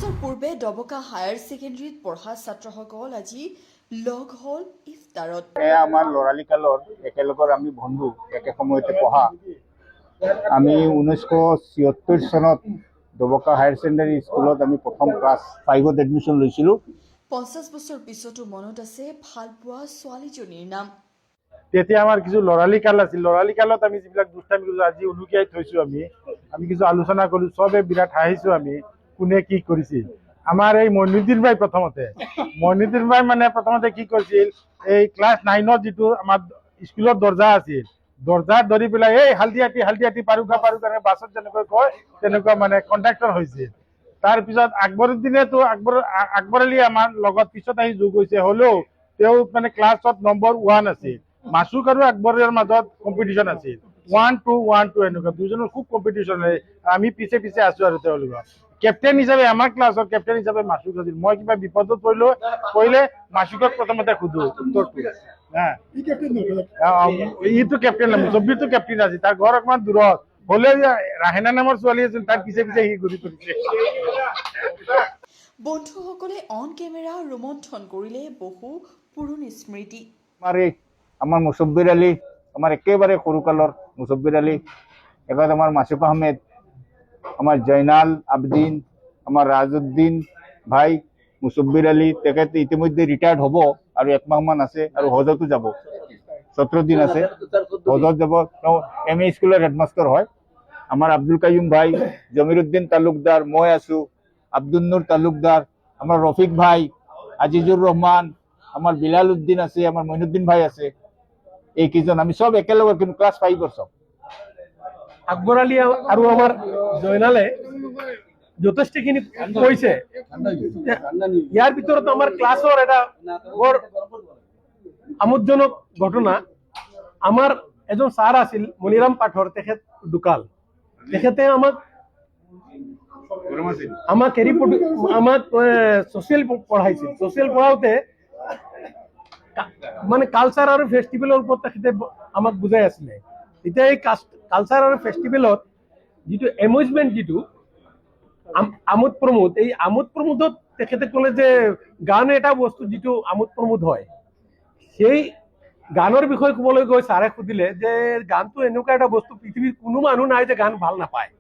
বছৰ পূৰ্বে ডবকা হায়াৰ ছেকেণ্ডেৰীত পঢ়া ছাত্ৰসকল আজি লগ হ'ল ইফতাৰত। আমাৰ ল'ৰালি কালৰ একেলগৰ আমি বন্ধু, একে সময়তে পঢ়া। আমি 1976 চনত ডবকা হায়াৰ ছেকেণ্ডেৰী স্কুলত আমি প্ৰথম ক্লাছ 5ত এডমিশ্যন লৈছিলোঁ। 50 বছৰ পিছতো মনত আছে ভাল পোৱা ছোৱালীজনীৰ নাম। তেতিয়া আমাৰ কিছু ল'ৰালি কাল আছিল। ল'ৰালি কালত আমি যিবিলাক দুষ্টামি কৰিলোঁ আজি উনুকিয়াই থৈছোঁ। আমি কিছু আলোচনা কৰিলোঁ, চবে বিৰাট হাঁহিছোঁ আমি কোনে কি কৰিছিল। আমাৰ এই মইনুদ্দিন ভাই মইনুদ্দিন ভাই মানে প্ৰথমতে কি কৰিছিল, এই ক্লাছ 9ত যিটো আমাৰ স্কুলত দৰ্জা আছিল, দৰ্জাত ধৰি পেলাই এই হালদিয়াটি পাৰুকা বাছত যেনেকৈ কয় তেনেকুৱা মানে কণ্ডাক্টৰ হৈছিল। তাৰপিছত আকবৰ আলী আমাৰ লগত পিছত আহি যোগ হৈছে, হ'লেও তেওঁ মানে ক্লাছত নম্বৰ 1 আছিল। মাছুক আৰু আকবৰৰ মাজত কম্পিটিশ্যন আছিল, 1-2 এনেকুৱা দুজনৰ খুব কম্পিটিশ্যন হয়। আমি পিছে আছো আৰু তেওঁলোকৰ কেপ্টেইন হিচাপে, আমাৰ ক্লাছৰ কেপ্টেইন হিচাপে মাছুক আছিল। মই কিবা বিপদত পৰিলে মাছুকক প্ৰথমতে সোধো উত্তৰটো। ইটো কেপ্টেইন, মুছব্বিৰটো কেপ্টেইন আছিল। তাৰ ঘৰ অকমান দূৰত হ'লেও ৰাহেনা নামৰ ছোৱালী আছিল, তাৰ পিছে সি ঘূৰি ফুৰিছে। বন্ধুসকলে অন কেমেৰা ৰোমন্থন কৰিলে বহু পুৰণি স্মৃতি। আমাৰ মুছব্বিৰ আলী, আমাৰ একেবাৰে সৰুকালৰ মুছব্বিৰ আলী, এবাৰ আমাৰ মাছুক আহমেদ, আমাৰ জৈনাল আবদিন, আমাৰ ৰাজউদ্দিন ভাই, মুছব্বিৰ আলী, তেখেত ইতিমধ্যে ৰিটায়াৰ্ড হ'ব আৰু 1 মাহমান আছে আৰু হজতো যাব, 17 দিন আছে, হজত যাব। তেওঁ MA স্কুলৰ হেডমাষ্টাৰ হয়। আমাৰ আব্দুল কাইয়ুম ভাই, জমিৰুদ্দিন তালুকদাৰ, মই আছোঁ, আব্দুল নুৰ তালুকদাৰ, আমাৰ ৰফিক ভাই, আজিজুৰ ৰহমান, আমাৰ বিলাল উদ্দিন আছে, আমাৰ মইনুদ্দিন ভাই আছে। এইকেইজন আমি চব একেলগে, কিন্তু ক্লাছ 5ৰ চব। আকবৰ আলী আৰু আমাৰ জয়নালে যথেষ্টখিনি কৈছে। ইয়াৰ ভিতৰত আমাৰ ক্লাছৰ এটা বৰ আমোদজনক ঘটনা। আমাৰ এজন ছাৰ আছিল মণিৰাম পাঠৰ, তেখেত ঢুকাল। তেখেতে আমাক ছচিয়েল পঢ়াইছিল। ছচিয়েল পঢ়াওতে মানে কালচাৰ আৰু ফেষ্টিভেলৰ ওপৰত তেখেতে আমাক বুজাই আছিলে। এতিয়া এই কালচাৰ আৰু ফেষ্টিভেলত যিটো এমুজমেণ্ট, যিটো আমোদ প্ৰমোদ, এই আমোদ প্ৰমোদত তেখেতে ক'লে যে গান এটা বস্তু যিটো আমোদ প্ৰমোদ হয়, সেই গানৰ বিষয়ে ক'বলৈ গৈ ছাৰে সুধিলে যে গানটো এনেকুৱা এটা বস্তু, পৃথিৱীৰ কোনো মানুহ নাই যে গান ভাল নাপায়,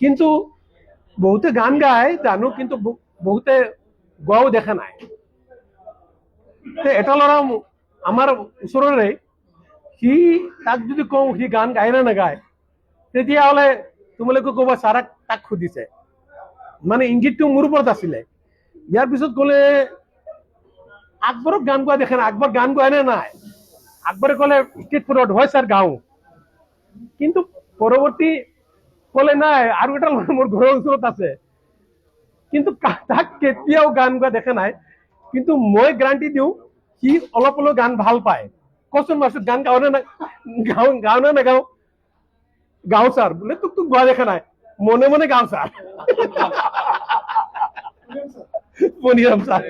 কিন্তু বহুতে গান গায় জানো, কিন্তু বহুতে গোৱাও দেখা নাই। এটা ল'ৰা আমাৰ ওচৰৰে, তাক যদি কওঁ সি গান গায় নে নাগায়, তেতিয়াহ'লে তোমালোকে ক'বা ছাৰক তাক সুধিছে, মানে ইংগিতটো মোৰ ওপৰত আছিলে। ইয়াৰ পিছত ক'লে আকবৰক গান গোৱা দেখা নাই, আকবৰ গান গোৱা নে নাই? আকবৰে ক'লে ষ্টেট ফুডত হয় ছাৰ গাওঁ, কিন্তু পৰৱৰ্তী ক'লে নাই আৰু এটা ল'ৰা মোৰ ঘৰৰ ওচৰত আছে, কিন্তু তাক কেতিয়াও গান গোৱা দেখা নাই। কিন্তু মই গ্যাৰাণ্টি দিওঁ সি অলপ অলপ গান ভাল পায়। কচোন মাছুক, গান গাওঁ নে নাগাওঁ? গাওঁ ছাৰ। বোলে তোক গোৱা দেখা নাই, মনে মনে গাওঁ ছাৰ। মণিৰাম ছাৰ।